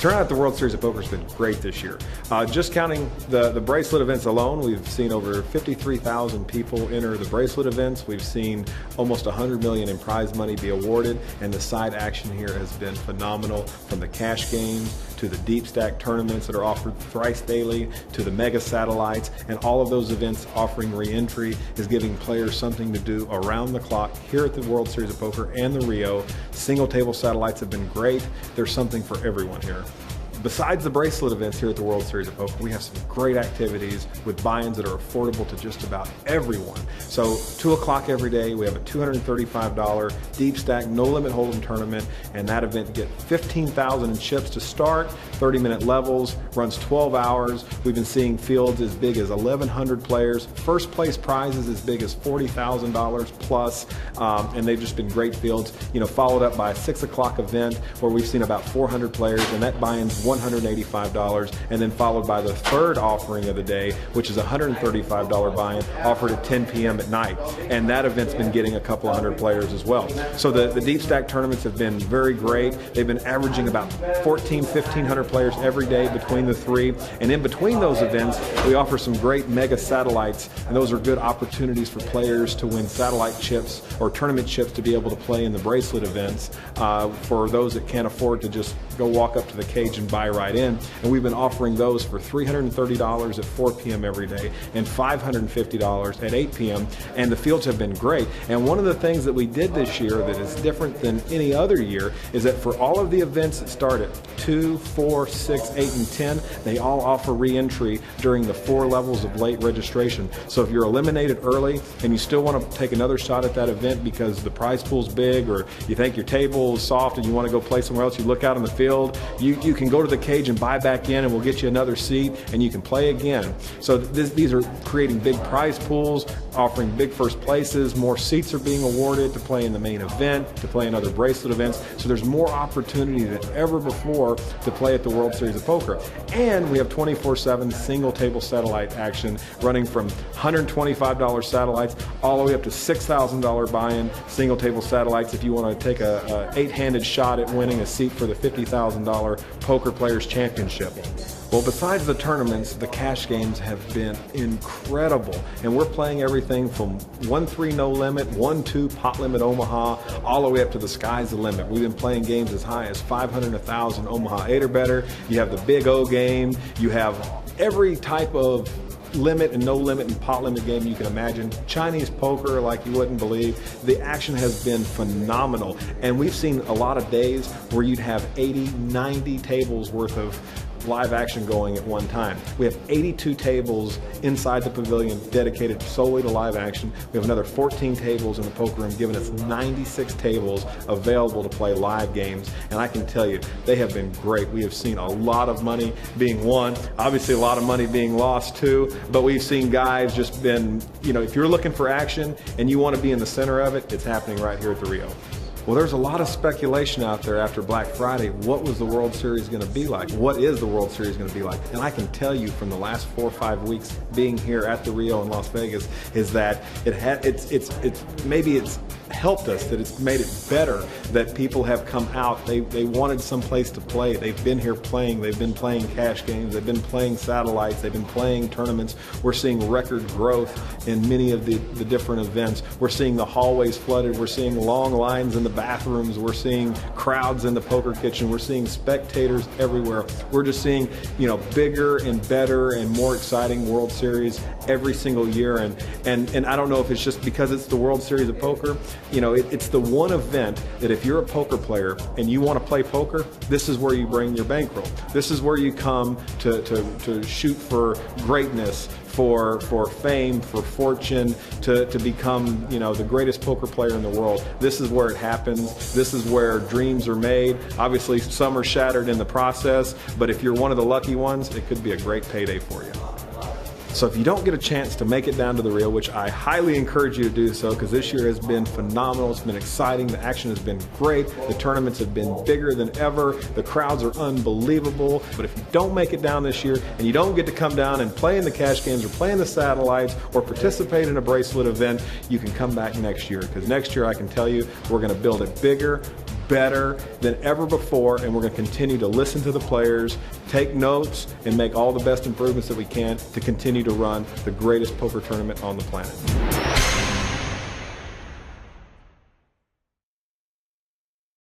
turnout at the World Series of Poker has been great this year. Just counting the bracelet events alone, we've seen over 53,000 people enter the bracelet events. We've seen almost $100 million in prize money be awarded, and the side action here has been phenomenal, from the cash games to the deep stack tournaments that are offered thrice daily, to the mega satellites, and all of those events offering re-entry is giving players something to do around the clock here at the World Series of Poker and the Rio. Single table satellites have been great. There's something for everyone here. Besides the bracelet events here at the World Series of Poker, we have some great activities with buy-ins that are affordable to just about everyone. So 2 o'clock every day, we have a $235 deep stack, no limit hold'em tournament, and that event get 15,000 in chips to start, 30-minute levels, runs 12 hours. We've been seeing fields as big as 1,100 players. First place prizes as big as $40,000 plus, and they've just been great fields. Followed up by a 6 o'clock event where we've seen about 400 players, and that buy-in's $185, and then followed by the third offering of the day, which is a $135 buy-in offered at 10 p.m. at night. And that event's been getting a couple of hundred players as well. So the deep stack tournaments have been very great. They've been averaging about 1,500 players every day between the three. And in between those events, we offer some great mega satellites, and those are good opportunities for players to win satellite chips or tournament chips to be able to play in the bracelet events for those that can't afford to just go walk up to the cage and buy right in. And we've been offering those for $330 at 4 p.m. every day and $550 at 8 p.m. And the fields have been great. And one of the things that we did this year that is different than any other year is that for all of the events that start at 2, 4, 6, 8, and 10, they all offer re-entry during the 4 levels of late registration. So if you're eliminated early and you still want to take another shot at that event because the prize pool's big, or you think your table is soft and you want to go play somewhere else, you look out on the field, you can go to the cage and buy back in, and we'll get you another seat and you can play again. So these are creating big prize pools, offering big first places. More seats are being awarded to play in the main event, to play in other bracelet events. So there's more opportunity than ever before to play at the World Series of Poker. And we have 24/7 single table satellite action running from $125 satellites all the way up to $6,000 buy-in single table satellites if you want to take a 8-handed shot at winning a seat for the $50,000 Poker Players Championship. Well, besides the tournaments, the cash games have been incredible. And we're playing everything from 1-3 no limit, 1-2 pot limit Omaha, all the way up to the sky's the limit. We've been playing games as high as 500, 1,000 Omaha 8 or better. You have the Big O game. You have every type of limit and no limit and pot limit game you can imagine. Chinese poker like you wouldn't believe. The action has been phenomenal. And we've seen a lot of days where you'd have 80, 90 tables worth of live action going at one time. We have 82 tables inside the pavilion dedicated solely to live action. We have another 14 tables in the poker room, giving us 96 tables available to play live games. And I can tell you, they have been great. We have seen a lot of money being won, obviously a lot of money being lost too, but we've seen guys just been, if you're looking for action and you want to be in the center of it, it's happening right here at the Rio. Well, there's a lot of speculation out there after Black Friday. What was the World Series going to be like? What is the World Series going to be like? And I can tell you from the last 4 or 5 weeks being here at the Rio in Las Vegas is that maybe it's helped us, that it's made it better, that people have come out. They wanted some place to play. They've been here playing. They've been playing cash games. They've been playing satellites. They've been playing tournaments. We're seeing record growth in many of the different events. We're seeing the hallways flooded. We're seeing long lines in the bathrooms. We're seeing crowds in the poker kitchen. We're seeing spectators everywhere. We're just seeing, bigger and better and more exciting World Series every single year. And I don't know if it's just because it's the World Series of Poker. It's the one event that if you're a poker player and you want to play poker, this is where you bring your bankroll. This is where you come to shoot for greatness, for fame, for fortune, to become, the greatest poker player in the world. This is where it happens. This is where dreams are made. Obviously, some are shattered in the process, but if you're one of the lucky ones, it could be a great payday for you. So if you don't get a chance to make it down to the Rio, which I highly encourage you to do so, because this year has been phenomenal, it's been exciting, the action has been great, the tournaments have been bigger than ever, the crowds are unbelievable. But if you don't make it down this year and you don't get to come down and play in the cash games or play in the satellites or participate in a bracelet event, you can come back next year, because next year I can tell you we're going to build it bigger, better than ever before, and we're going to continue to listen to the players, take notes, and make all the best improvements that we can to continue to run the greatest poker tournament on the planet.